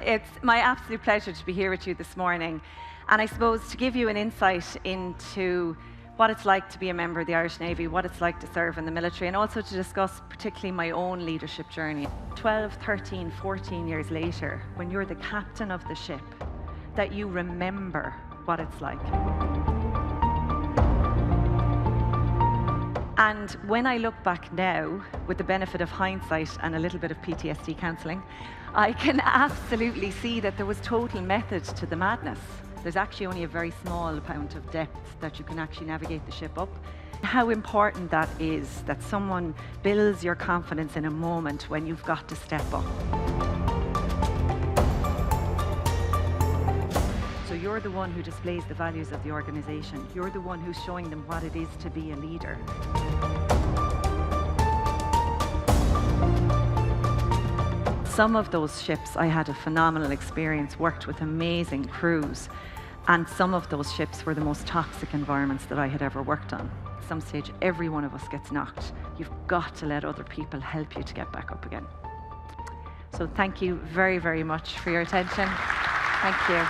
It's my absolute pleasure to be here with you this morning. And I suppose to give you an insight into what it's like to be a member of the Irish Navy, what it's like to serve in the military, and also to discuss particularly my own leadership journey. 12, 13, 14 years later, when you're the captain of the ship, that you remember what it's like. And when I look back now, with the benefit of hindsight and a little bit of PTSD counselling, I can absolutely see that there was total method to the madness. There's actually only a very small amount of depth that you can actually navigate the ship up. How important that is, that someone builds your confidence in a moment when you've got to step up. So you're the one who displays the values of the organisation. You're the one who's showing them what it is to be a leader. Some of those ships, I had a phenomenal experience, worked with amazing crews, and some of those ships were the most toxic environments that I had ever worked on. At some stage, every one of us gets knocked. You've got to let other people help you to get back up again. So thank you very, very much for your attention. Thank you.